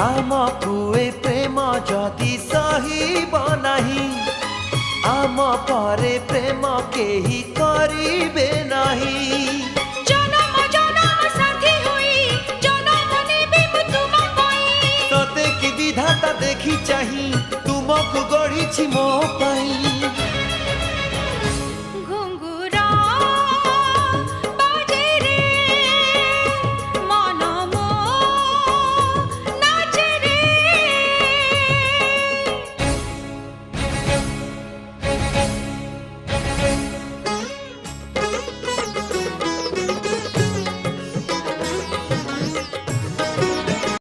आमको ए प्रेम जदि सहिब नाही आम परे प्रेम केही करिबे नाही। जनम जनम साथी होई जनम नेबे मु तुम पाई तते कि विधाता देखी चाही तुमको गढ़ी मो पाई।